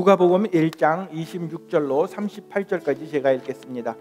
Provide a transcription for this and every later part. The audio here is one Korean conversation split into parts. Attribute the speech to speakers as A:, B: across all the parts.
A: 누가복음 1장 26절로 38절까지 제가 읽겠습니다.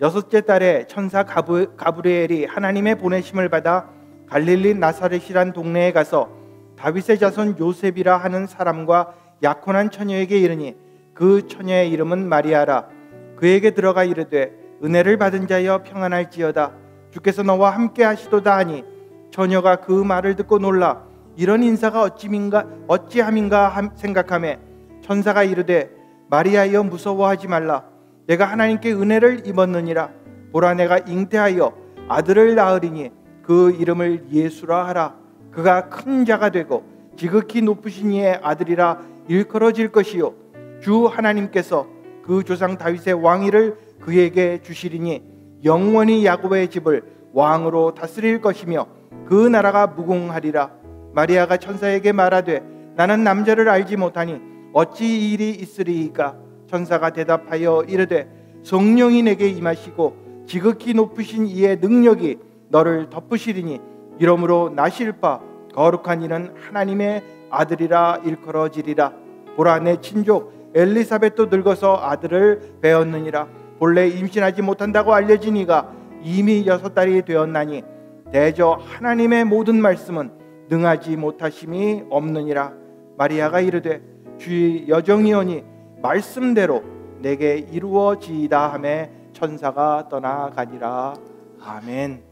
A: 여섯째 달에 천사 가브리엘이 하나님의 보내심을 받아 갈릴리 나사렛이란 동네에 가서 다윗의 자손 요셉이라 하는 사람과 약혼한 처녀에게 이르니 그 처녀의 이름은 마리아라. 그에게 들어가 이르되 은혜를 받은 자여 평안할지어다. 주께서 너와 함께 하시도다 하니 처녀가 그 말을 듣고 놀라 이런 인사가 어찌함인가 생각하매 천사가 이르되 마리아여 무서워하지 말라. 내가 하나님께 은혜를 입었느니라. 보라 내가 잉태하여 아들을 낳으리니 그 이름을 예수라 하라. 그가 큰 자가 되고 지극히 높으신 이의 아들이라 일컬어질 것이요 주 하나님께서 그 조상 다윗의 왕위를 그에게 주시리니 영원히 야곱의 집을 왕으로 다스릴 것이며 그 나라가 무궁하리라. 마리아가 천사에게 말하되 나는 남자를 알지 못하니 어찌 이 일이 있으리이까. 천사가 대답하여 이르되 성령이 내게 임하시고 지극히 높으신 이의 능력이 너를 덮으시리니 이러므로 나실 바 거룩한 이는 하나님의 아들이라 일컬어지리라. 보라 내 친족 엘리사벳도 늙어서 아들을 배었느니라. 본래 임신하지 못한다고 알려진 이가 이미 6달이 되었나니 대저 하나님의 모든 말씀은 능하지 못하심이 없느니라. 마리아가 이르되 주의 여정이오니 말씀대로 내게 이루어지이다 하매 천사가 떠나가니라. 아멘.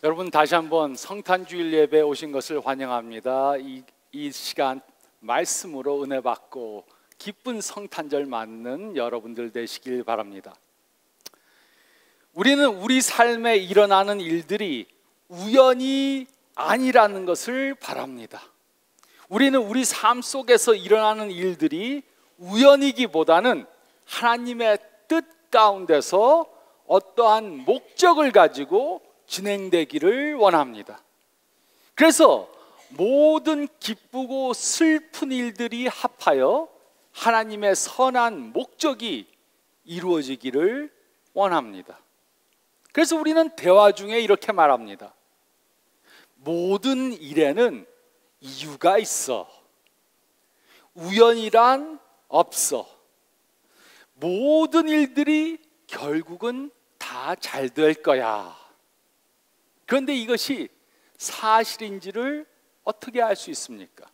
B: 여러분 다시 한번 성탄주일 예배에 오신 것을 환영합니다. 이 시간 말씀으로 은혜 받고 기쁜 성탄절 맞는 여러분들 되시길 바랍니다. 우리는 우리 삶에 일어나는 일들이 우연이 아니라는 것을 바랍니다. 우리는 우리 삶 속에서 일어나는 일들이 우연이기보다는 하나님의 뜻 가운데서 어떠한 목적을 가지고 진행되기를 원합니다. 그래서 모든 기쁘고 슬픈 일들이 합하여 하나님의 선한 목적이 이루어지기를 원합니다. 그래서 우리는 대화 중에 이렇게 말합니다. 모든 일에는 이유가 있어. 우연이란 없어. 모든 일들이 결국은 다 잘 될 거야. 그런데 이것이 사실인지를 어떻게 알 수 있습니까?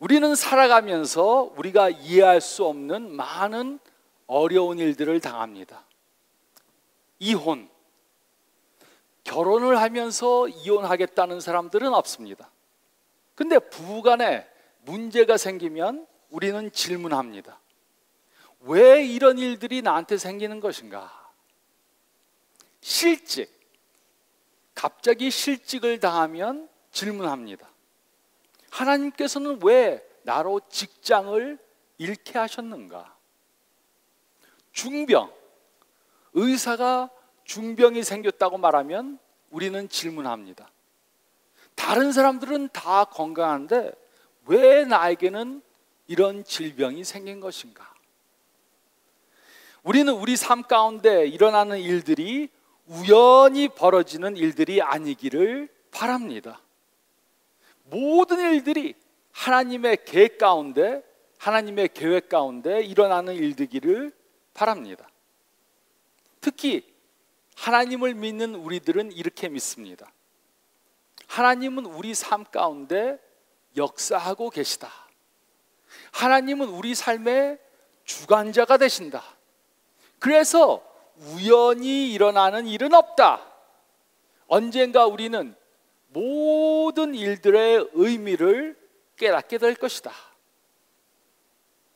B: 우리는 살아가면서 우리가 이해할 수 없는 많은 어려운 일들을 당합니다. 이혼, 결혼을 하면서 이혼하겠다는 사람들은 없습니다. 근데 부부간에 문제가 생기면 우리는 질문합니다. 왜 이런 일들이 나한테 생기는 것인가? 실직, 갑자기 실직을 당하면 질문합니다. 하나님께서는 왜 나로 직장을 잃게 하셨는가? 중병, 의사가 중병이 생겼다고 말하면 우리는 질문합니다. 다른 사람들은 다 건강한데 왜 나에게는 이런 질병이 생긴 것인가? 우리는 우리 삶 가운데 일어나는 일들이 우연히 벌어지는 일들이 아니기를 바랍니다. 모든 일들이 하나님의 계획 가운데, 하나님의 계획 가운데 일어나는 일들이기를 바랍니다. 특히 하나님을 믿는 우리들은 이렇게 믿습니다. 하나님은 우리 삶 가운데 역사하고 계시다. 하나님은 우리 삶의 주관자가 되신다. 그래서 우연히 일어나는 일은 없다. 언젠가 우리는 모든 일들의 의미를 깨닫게 될 것이다.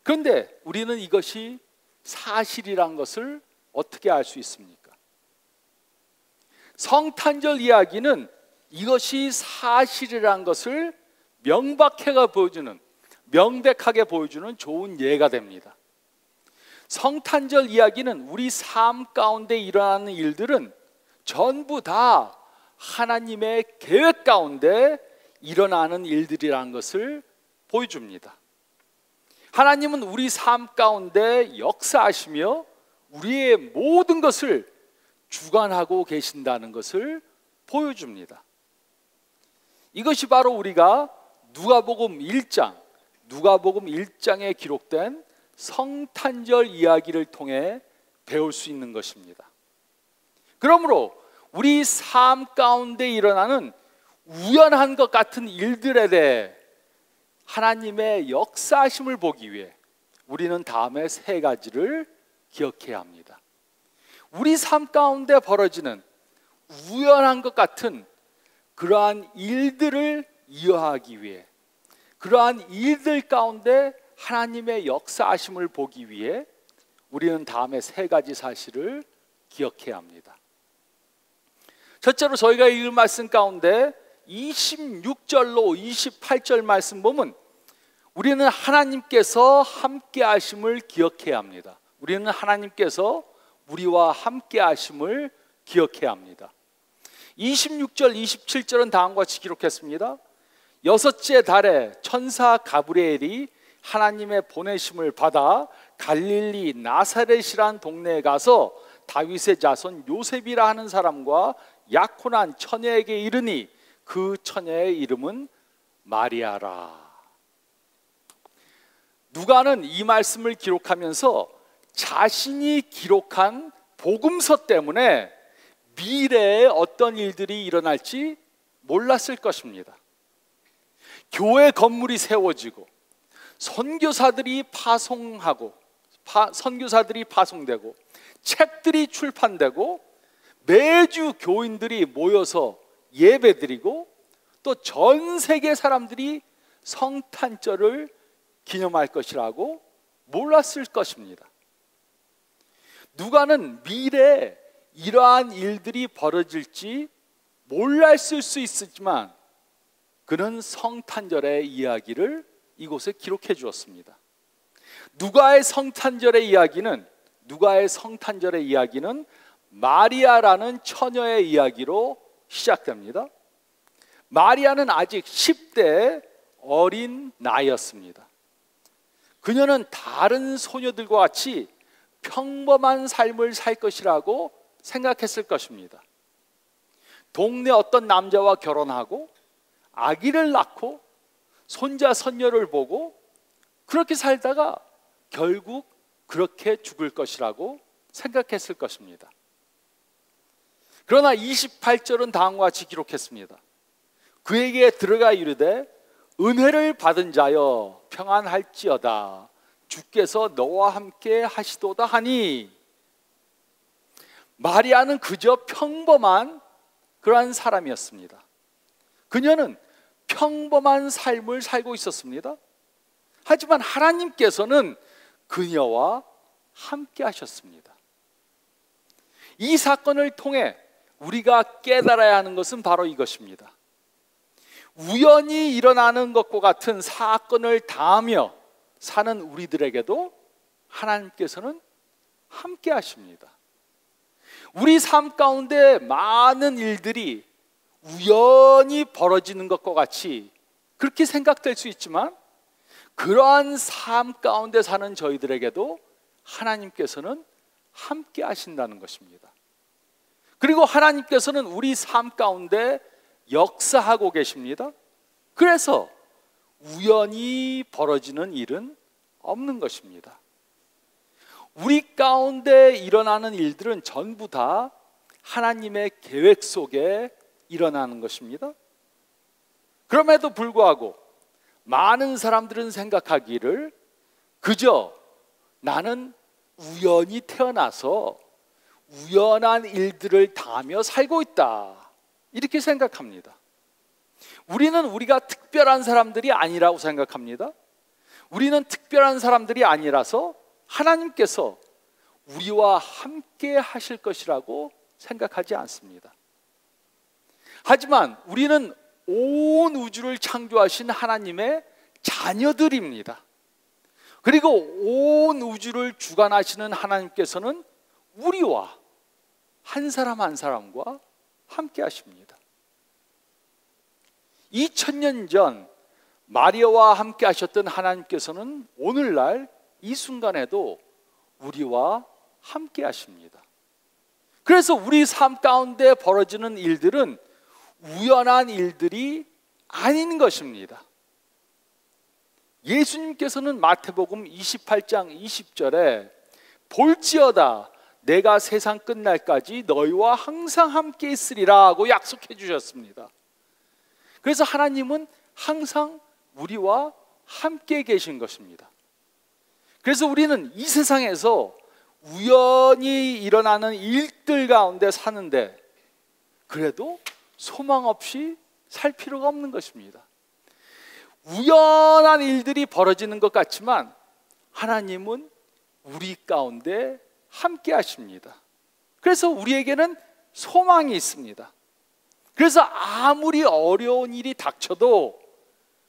B: 그런데 우리는 이것이 사실이란 것을 어떻게 알 수 있습니까? 성탄절 이야기는 이것이 사실이란 것을 명백하게 보여주는 좋은 예가 됩니다. 성탄절 이야기는 우리 삶 가운데 일어나는 일들은 전부 다 하나님의 계획 가운데 일어나는 일들이라는 것을 보여줍니다. 하나님은 우리 삶 가운데 역사하시며 우리의 모든 것을 주관하고 계신다는 것을 보여줍니다. 이것이 바로 우리가 누가복음 1장 누가복음 1장에 기록된 성탄절 이야기를 통해 배울 수 있는 것입니다. 그러므로 우리 삶 가운데 일어나는 우연한 것 같은 일들에 대해 하나님의 역사하심을 보기 위해 우리는 다음에 세 가지를 기억해야 합니다. 우리 삶 가운데 벌어지는 우연한 것 같은 그러한 일들을 이해하기 위해, 그러한 일들 가운데 하나님의 역사하심을 보기 위해 우리는 다음에 세 가지 사실을 기억해야 합니다. 첫째로 저희가 읽은 말씀 가운데 26절로 28절 말씀 보면 우리는 하나님께서 함께 하심을 기억해야 합니다. 우리는 하나님께서 우리와 함께 하심을 기억해야 합니다. 26절, 27절은 다음과 같이 기록했습니다. 여섯째 달에 천사 가브리엘이 하나님의 보내심을 받아 갈릴리 나사렛이란 동네에 가서 다윗의 자손 요셉이라 하는 사람과 약혼한 처녀에게 이르니 그 처녀의 이름은 마리아라. 누가는 이 말씀을 기록하면서 자신이 기록한 복음서 때문에 미래에 어떤 일들이 일어날지 몰랐을 것입니다. 교회 건물이 세워지고 선교사들이 파송되고 책들이 출판되고 매주 교인들이 모여서 예배드리고 또 전 세계 사람들이 성탄절을 기념할 것이라고 몰랐을 것입니다. 누가는 미래에 이러한 일들이 벌어질지 몰랐을 수 있었지만 그는 성탄절의 이야기를 이곳에 기록해 주었습니다. 누가의 성탄절의 이야기는 마리아라는 처녀의 이야기로 시작됩니다. 마리아는 아직 10대의 어린 나이였습니다. 그녀는 다른 소녀들과 같이 평범한 삶을 살 것이라고 생각했을 것입니다. 동네 어떤 남자와 결혼하고 아기를 낳고 손자 손녀를 보고 그렇게 살다가 결국 그렇게 죽을 것이라고 생각했을 것입니다. 그러나 28절은 다음과 같이 기록했습니다. 그에게 들어가 이르되 은혜를 받은 자여 평안할지어다 주께서 너와 함께 하시도다 하니, 마리아는 그저 평범한 그러한 사람이었습니다. 그녀는 평범한 삶을 살고 있었습니다. 하지만 하나님께서는 그녀와 함께 하셨습니다. 이 사건을 통해 우리가 깨달아야 하는 것은 바로 이것입니다. 우연히 일어나는 것과 같은 사건을 당하며 사는 우리들에게도 하나님께서는 함께 하십니다. 우리 삶 가운데 많은 일들이 우연히 벌어지는 것과 같이 그렇게 생각될 수 있지만 그러한 삶 가운데 사는 저희들에게도 하나님께서는 함께 하신다는 것입니다. 그리고 하나님께서는 우리 삶 가운데 역사하고 계십니다. 그래서 우연히 벌어지는 일은 없는 것입니다. 우리 가운데 일어나는 일들은 전부 다 하나님의 계획 속에 일어나는 것입니다. 그럼에도 불구하고 많은 사람들은 생각하기를 그저 나는 우연히 태어나서 우연한 일들을 당하며 살고 있다, 이렇게 생각합니다. 우리는 우리가 특별한 사람들이 아니라고 생각합니다. 우리는 특별한 사람들이 아니라서 하나님께서 우리와 함께 하실 것이라고 생각하지 않습니다. 하지만 우리는 온 우주를 창조하신 하나님의 자녀들입니다. 그리고 온 우주를 주관하시는 하나님께서는 우리와 한 사람 한 사람과 함께 하십니다. 2000년 전 마리아와 함께 하셨던 하나님께서는 오늘날 이 순간에도 우리와 함께 하십니다. 그래서 우리 삶 가운데 벌어지는 일들은 우연한 일들이 아닌 것입니다. 예수님께서는 마태복음 28장 20절에 볼지어다 내가 세상 끝날까지 너희와 항상 함께 있으리라 하고 약속해 주셨습니다. 그래서 하나님은 항상 우리와 함께 계신 것입니다. 그래서 우리는 이 세상에서 우연히 일어나는 일들 가운데 사는데 그래도 소망 없이 살 필요가 없는 것입니다. 우연한 일들이 벌어지는 것 같지만 하나님은 우리 가운데 함께 하십니다. 그래서 우리에게는 소망이 있습니다. 그래서 아무리 어려운 일이 닥쳐도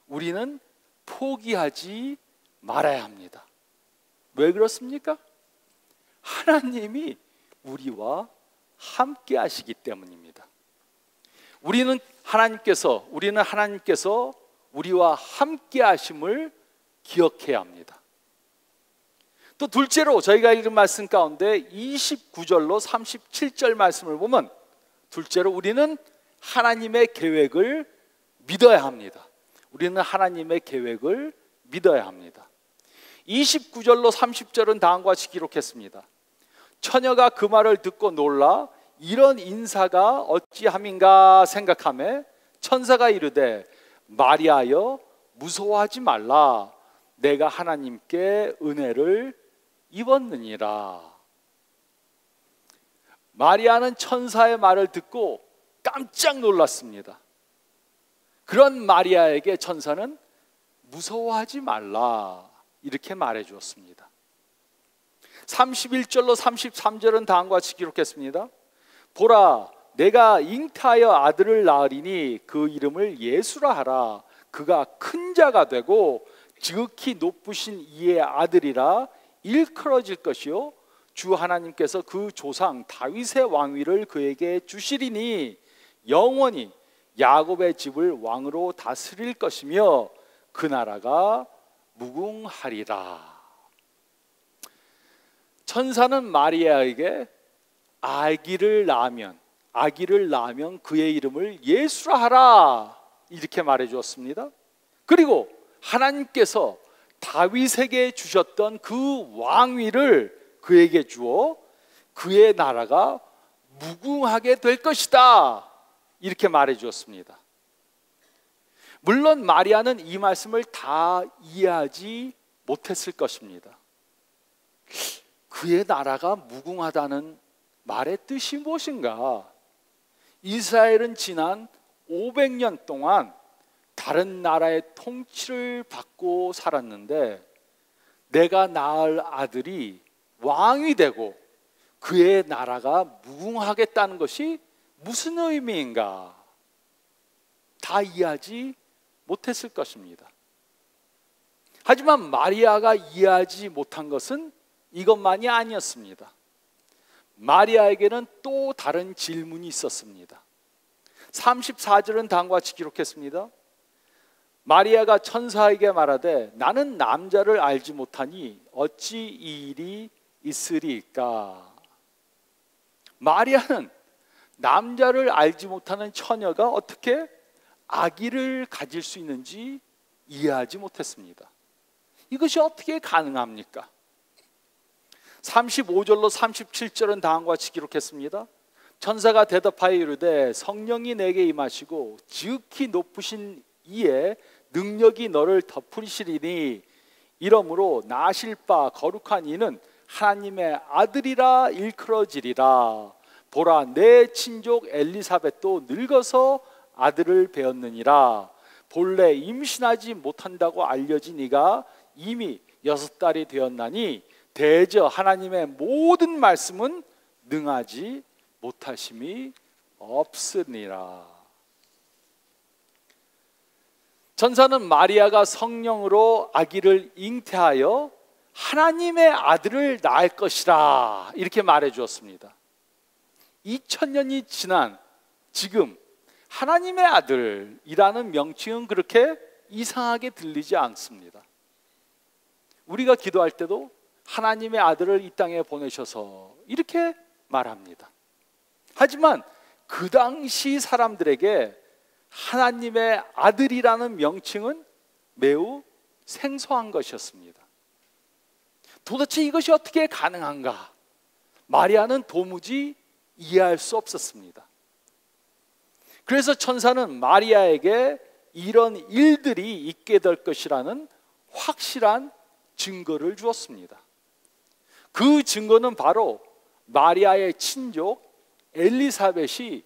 B: 우리는 포기하지 말아야 합니다. 왜 그렇습니까? 하나님이 우리와 함께 하시기 때문입니다. 우리는 하나님께서 우리와 함께 하심을 기억해야 합니다. 또 둘째로 저희가 읽은 말씀 가운데 29절로 37절 말씀을 보면 둘째로 우리는 하나님의 계획을 믿어야 합니다. 우리는 하나님의 계획을 믿어야 합니다. 29절로 30절은 다음과 같이 기록했습니다. 처녀가 그 말을 듣고 놀라 이런 인사가 어찌함인가 생각하며 천사가 이르되 마리아여 무서워하지 말라 내가 하나님께 은혜를 입었느니라. 마리아는 천사의 말을 듣고 깜짝 놀랐습니다. 그런 마리아에게 천사는 무서워하지 말라 이렇게 말해 주었습니다. 31절로 33절은 다음과 같이 기록했습니다. 보라 내가 잉태하여 아들을 낳으리니 그 이름을 예수라 하라. 그가 큰 자가 되고 지극히 높으신 이의 아들이라 일컬어질 것이요 주 하나님께서 그 조상 다윗의 왕위를 그에게 주시리니 영원히 야곱의 집을 왕으로 다스릴 것이며 그 나라가 무궁하리라. 천사는 마리아에게 아기를 낳으면 그의 이름을 예수라 하라 이렇게 말해 주었습니다. 그리고 하나님께서 다윗에게 주셨던 그 왕위를 그에게 주어 그의 나라가 무궁하게 될 것이다 이렇게 말해 주었습니다. 물론 마리아는 이 말씀을 다 이해하지 못했을 것입니다. 그의 나라가 무궁하다는 말의 뜻이 무엇인가? 이스라엘은 지난 500년 동안 다른 나라의 통치를 받고 살았는데 내가 낳을 아들이 왕이 되고 그의 나라가 무궁하겠다는 것이 무슨 의미인가? 다 이해하지 못했을 것입니다. 하지만 마리아가 이해하지 못한 것은 이것만이 아니었습니다. 마리아에게는 또 다른 질문이 있었습니다. 34절은 다음과 같이 기록했습니다. 마리아가 천사에게 말하되 나는 남자를 알지 못하니 어찌 이 일이 있으리까? 마리아는 남자를 알지 못하는 처녀가 어떻게 아기를 가질 수 있는지 이해하지 못했습니다. 이것이 어떻게 가능합니까? 35절로 37절은 다음과 같이 기록했습니다. 천사가 대답하여 이르되 성령이 내게 임하시고 지극히 높으신 이의 능력이 너를 덮으시리니 이러므로 나실 바 거룩한 이는 하나님의 아들이라 일컬어지리라. 보라 내 친족 엘리사벳도 늙어서 아들을 배었느니라. 본래 임신하지 못한다고 알려진 이가 이미 6달이 되었나니 대저 하나님의 모든 말씀은 능하지 못하심이 없으니라. 천사는 마리아가 성령으로 아기를 잉태하여 하나님의 아들을 낳을 것이라 이렇게 말해 주었습니다. 2000년이 지난 지금 하나님의 아들이라는 명칭은 그렇게 이상하게 들리지 않습니다. 우리가 기도할 때도 하나님의 아들을 이 땅에 보내셔서 이렇게 말합니다. 하지만 그 당시 사람들에게 하나님의 아들이라는 명칭은 매우 생소한 것이었습니다. 도대체 이것이 어떻게 가능한가? 마리아는 도무지 이해할 수 없었습니다. 그래서 천사는 마리아에게 이런 일들이 있게 될 것이라는 확실한 증거를 주었습니다. 그 증거는 바로 마리아의 친족 엘리사벳이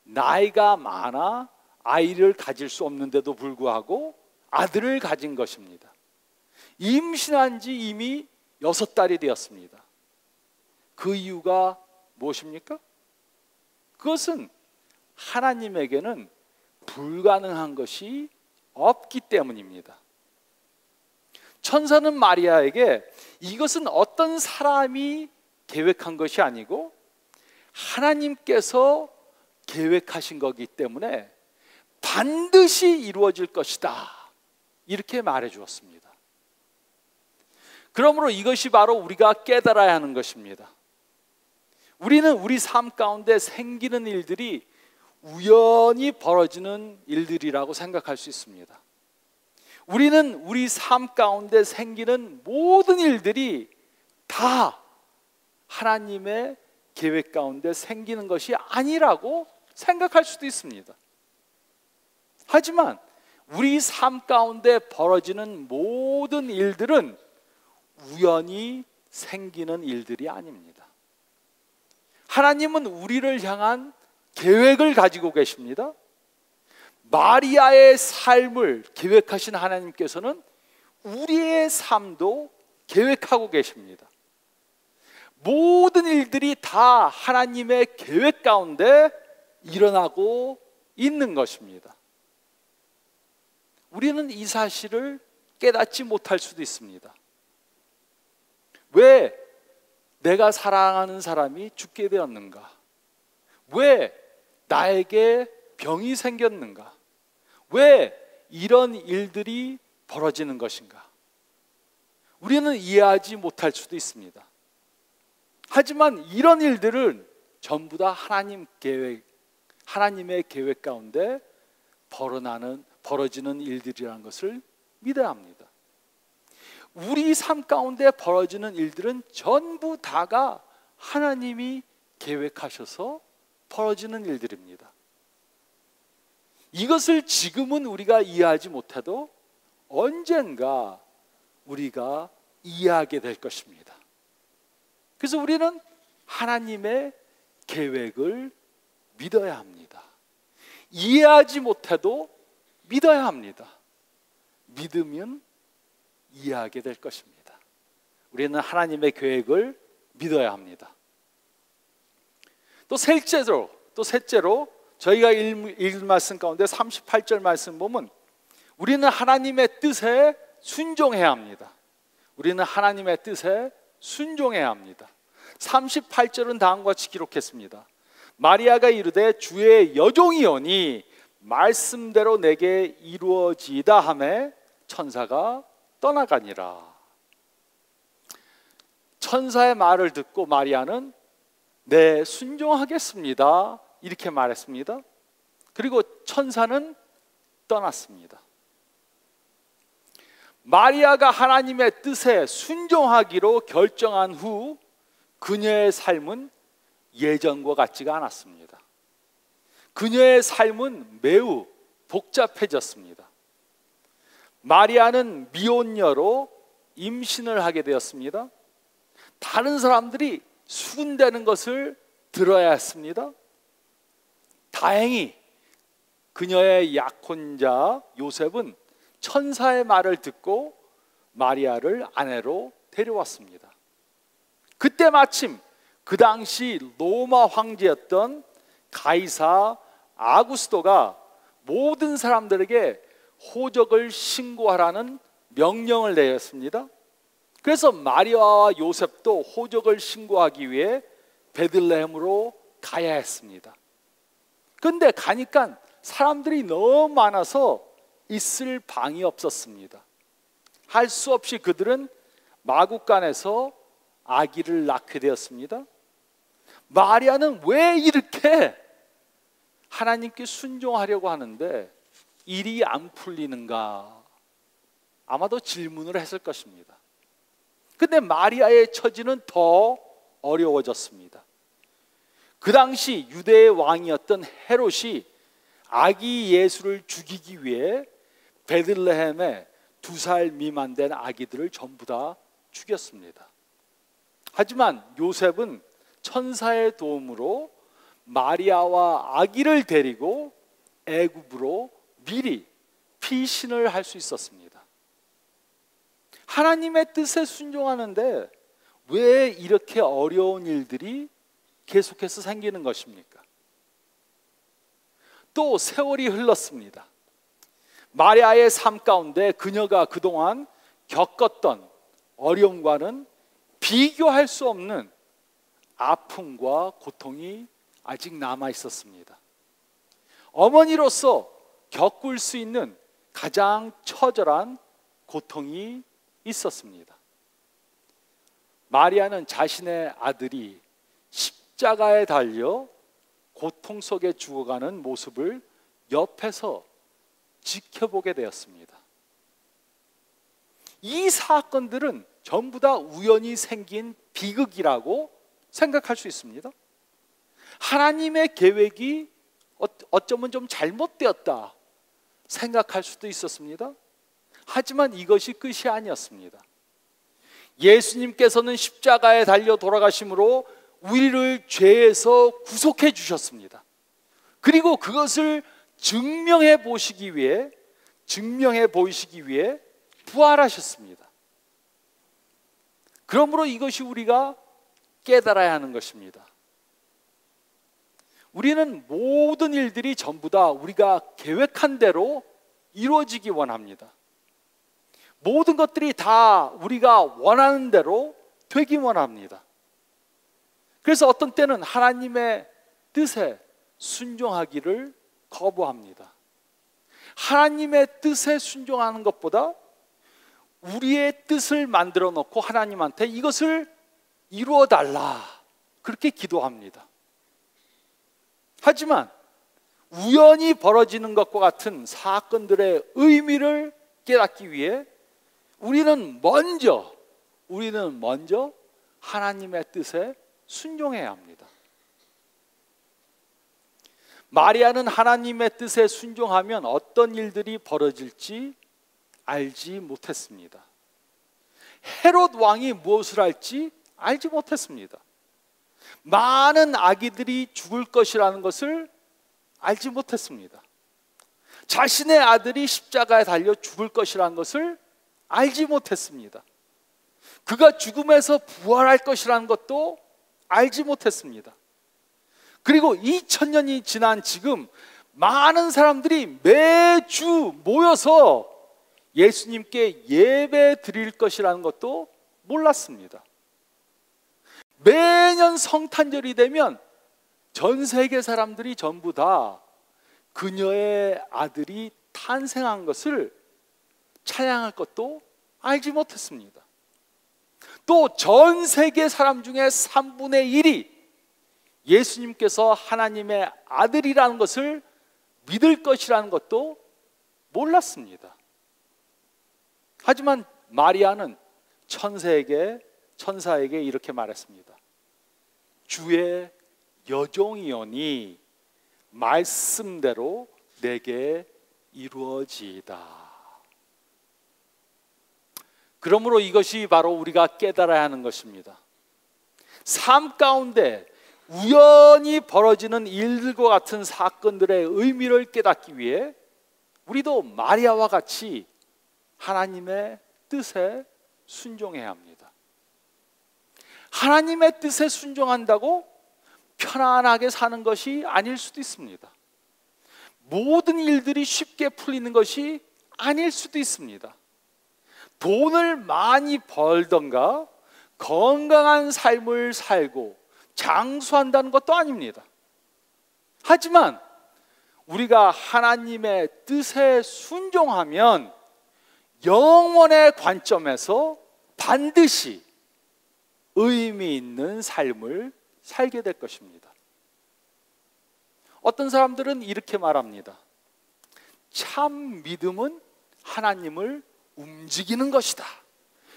B: 나이가 많아 아이를 가질 수 없는데도 불구하고 아들을 가진 것입니다. 임신한 지 이미 6달이 되었습니다. 그 이유가 무엇입니까? 그것은 하나님에게는 불가능한 것이 없기 때문입니다. 천사는 마리아에게 이것은 어떤 사람이 계획한 것이 아니고 하나님께서 계획하신 거기 때문에 반드시 이루어질 것이다, 이렇게 말해 주었습니다. 그러므로 이것이 바로 우리가 깨달아야 하는 것입니다. 우리는 우리 삶 가운데 생기는 일들이 우연히 벌어지는 일들이라고 생각할 수 있습니다. 우리는 우리 삶 가운데 생기는 모든 일들이 다 하나님의 계획 가운데 생기는 것이 아니라고 생각할 수도 있습니다. 하지만 우리 삶 가운데 벌어지는 모든 일들은 우연히 생기는 일들이 아닙니다. 하나님은 우리를 향한 계획을 가지고 계십니다. 마리아의 삶을 계획하신 하나님께서는 우리의 삶도 계획하고 계십니다. 모든 일들이 다 하나님의 계획 가운데 일어나고 있는 것입니다. 우리는 이 사실을 깨닫지 못할 수도 있습니다. 왜 내가 사랑하는 사람이 죽게 되었는가? 왜 나에게 병이 생겼는가? 왜 이런 일들이 벌어지는 것인가? 우리는 이해하지 못할 수도 있습니다. 하지만 이런 일들은 전부 다 하나님의 계획 가운데 벌어지는 일들이라는 것을 믿어야 합니다. 우리 삶 가운데 벌어지는 일들은 전부 다가 하나님이 계획하셔서 벌어지는 일들입니다. 이것을 지금은 우리가 이해하지 못해도 언젠가 우리가 이해하게 될 것입니다. 그래서 우리는 하나님의 계획을 믿어야 합니다. 이해하지 못해도 믿어야 합니다. 믿으면 이해하게 될 것입니다. 우리는 하나님의 계획을 믿어야 합니다. 또 셋째로 저희가 읽은 말씀 가운데 38절 말씀 보면 우리는 하나님의 뜻에 순종해야 합니다. 우리는 하나님의 뜻에 순종해야 합니다. 38절은 다음과 같이 기록했습니다. 마리아가 이르되 주의 여종이오니 말씀대로 내게 이루어지이다 하매 천사가 떠나가니라. 천사의 말을 듣고 마리아는 네, 순종하겠습니다, 이렇게 말했습니다. 그리고 천사는 떠났습니다. 마리아가 하나님의 뜻에 순종하기로 결정한 후 그녀의 삶은 예전과 같지가 않았습니다. 그녀의 삶은 매우 복잡해졌습니다. 마리아는 미혼녀로 임신을 하게 되었습니다. 다른 사람들이 수군대는 것을 들어야 했습니다. 다행히 그녀의 약혼자 요셉은 천사의 말을 듣고 마리아를 아내로 데려왔습니다. 그때 마침 그 당시 로마 황제였던 가이사 아구스토가 모든 사람들에게 호적을 신고하라는 명령을 내렸습니다. 그래서 마리아와 요셉도 호적을 신고하기 위해 베들레헴으로 가야 했습니다. 그런데 가니까 사람들이 너무 많아서 있을 방이 없었습니다. 할 수 없이 그들은 마구간에서 아기를 낳게 되었습니다. 마리아는 왜 이렇게 하나님께 순종하려고 하는데 일이 안 풀리는가 아마도 질문을 했을 것입니다. 근데 마리아의 처지는 더 어려워졌습니다. 그 당시 유대의 왕이었던 헤롯이 아기 예수를 죽이기 위해 베들레헴에 2살 미만 된 아기들을 전부 다 죽였습니다. 하지만 요셉은 천사의 도움으로 마리아와 아기를 데리고 애굽으로 미리 피신을 할 수 있었습니다. 하나님의 뜻에 순종하는데 왜 이렇게 어려운 일들이 계속해서 생기는 것입니까? 또 세월이 흘렀습니다. 마리아의 삶 가운데 그녀가 그동안 겪었던 어려움과는 비교할 수 없는 아픔과 고통이 아직 남아 있었습니다. 어머니로서 겪을 수 있는 가장 처절한 고통이 있었습니다. 마리아는 자신의 아들이 십자가에 달려 고통 속에 죽어가는 모습을 옆에서 지켜보게 되었습니다. 이 사건들은 전부 다 우연히 생긴 비극이라고 생각할 수 있습니다. 하나님의 계획이 어쩌면 좀 잘못되었다 생각할 수도 있었습니다. 하지만 이것이 끝이 아니었습니다. 예수님께서는 십자가에 달려 돌아가심으로 우리를 죄에서 구속해 주셨습니다. 그리고 그것을 증명해 보시기 위해 부활하셨습니다. 그러므로 이것이 우리가 깨달아야 하는 것입니다. 우리는 모든 일들이 전부 다 우리가 계획한 대로 이루어지기 원합니다. 모든 것들이 다 우리가 원하는 대로 되기 원합니다. 그래서 어떤 때는 하나님의 뜻에 순종하기를 거부합니다. 하나님의 뜻에 순종하는 것보다 우리의 뜻을 만들어 놓고 하나님한테 이것을 이루어 달라 그렇게 기도합니다. 하지만 우연히 벌어지는 것과 같은 사건들의 의미를 깨닫기 위해 우리는 먼저 하나님의 뜻에 순종해야 합니다. 마리아는 하나님의 뜻에 순종하면 어떤 일들이 벌어질지 알지 못했습니다. 헤롯 왕이 무엇을 할지 알지 못했습니다. 많은 아기들이 죽을 것이라는 것을 알지 못했습니다. 자신의 아들이 십자가에 달려 죽을 것이라는 것을 알지 못했습니다. 그가 죽음에서 부활할 것이라는 것도 알지 못했습니다. 그리고 2000년이 지난 지금 많은 사람들이 매주 모여서 예수님께 예배 드릴 것이라는 것도 몰랐습니다. 매년 성탄절이 되면 전 세계 사람들이 전부 다 그녀의 아들이 탄생한 것을 찬양할 것도 알지 못했습니다. 또 전 세계 사람 중에 3분의 1이 예수님께서 하나님의 아들이라는 것을 믿을 것이라는 것도 몰랐습니다. 하지만 마리아는 천사에게 이렇게 말했습니다. 주의 여종이오니 말씀대로 내게 이루어지이다. 그러므로 이것이 바로 우리가 깨달아야 하는 것입니다. 삶 가운데 우연히 벌어지는 일들과 같은 사건들의 의미를 깨닫기 위해 우리도 마리아와 같이 하나님의 뜻에 순종해야 합니다. 하나님의 뜻에 순종한다고 편안하게 사는 것이 아닐 수도 있습니다. 모든 일들이 쉽게 풀리는 것이 아닐 수도 있습니다. 돈을 많이 벌던가 건강한 삶을 살고 장수한다는 것도 아닙니다. 하지만 우리가 하나님의 뜻에 순종하면 영원의 관점에서 반드시 의미 있는 삶을 살게 될 것입니다. 어떤 사람들은 이렇게 말합니다. 참 믿음은 하나님을 움직이는 것이다.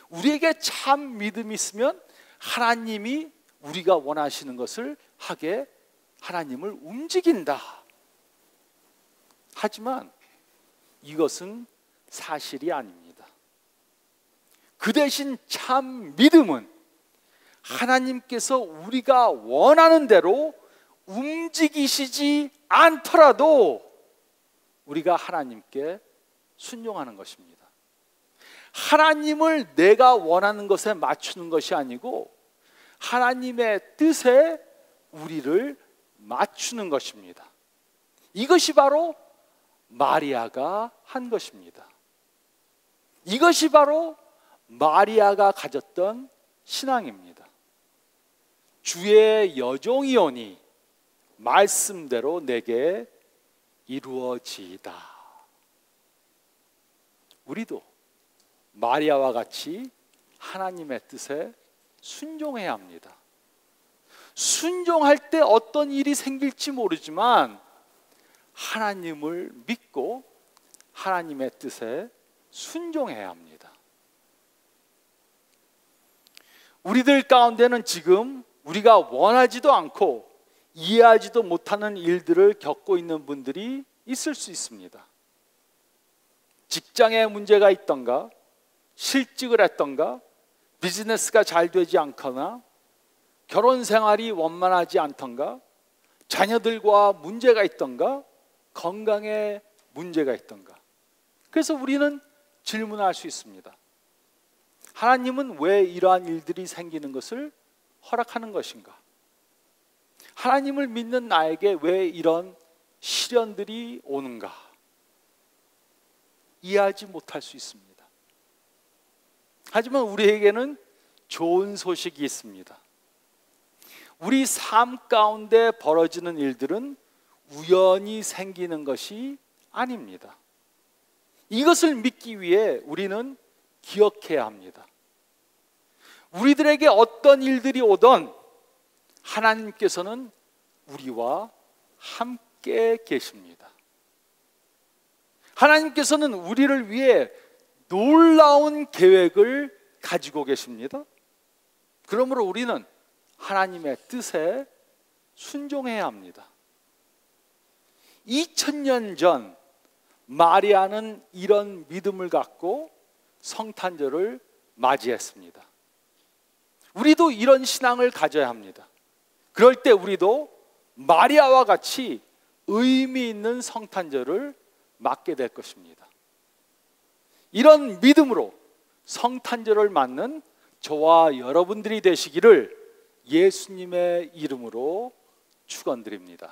B: 우리에게 참 믿음이 있으면 하나님이 우리가 원하시는 것을 하게 하나님을 움직인다. 하지만 이것은 사실이 아닙니다. 그 대신 참 믿음은 하나님께서 우리가 원하는 대로 움직이시지 않더라도 우리가 하나님께 순종하는 것입니다. 하나님을 내가 원하는 것에 맞추는 것이 아니고 하나님의 뜻에 우리를 맞추는 것입니다. 이것이 바로 마리아가 한 것입니다. 이것이 바로 마리아가 가졌던 신앙입니다. 주의 여종이오니 말씀대로 내게 이루어지이다. 우리도 마리아와 같이 하나님의 뜻에 순종해야 합니다. 순종할 때 어떤 일이 생길지 모르지만 하나님을 믿고 하나님의 뜻에 순종해야 합니다. 우리들 가운데는 지금 우리가 원하지도 않고 이해하지도 못하는 일들을 겪고 있는 분들이 있을 수 있습니다. 직장에 문제가 있던가, 실직을 했던가, 비즈니스가 잘 되지 않거나, 결혼 생활이 원만하지 않던가, 자녀들과 문제가 있던가, 건강에 문제가 있던가. 그래서 우리는 질문할 수 있습니다. 하나님은 왜 이러한 일들이 생기는 것을 허락하는 것인가? 하나님을 믿는 나에게 왜 이런 시련들이 오는가? 이해하지 못할 수 있습니다. 하지만 우리에게는 좋은 소식이 있습니다. 우리 삶 가운데 벌어지는 일들은 우연히 생기는 것이 아닙니다. 이것을 믿기 위해 우리는 기억해야 합니다. 우리들에게 어떤 일들이 오던 하나님께서는 우리와 함께 계십니다. 하나님께서는 우리를 위해 놀라운 계획을 가지고 계십니다. 그러므로 우리는 하나님의 뜻에 순종해야 합니다. 2000년 전 마리아는 이런 믿음을 갖고 성탄절을 맞이했습니다. 우리도 이런 신앙을 가져야 합니다. 그럴 때 우리도 마리아와 같이 의미 있는 성탄절을 맞게 될 것입니다. 이런 믿음으로 성탄절을 맞는 저와 여러분들이 되시기를 예수님의 이름으로 축원드립니다.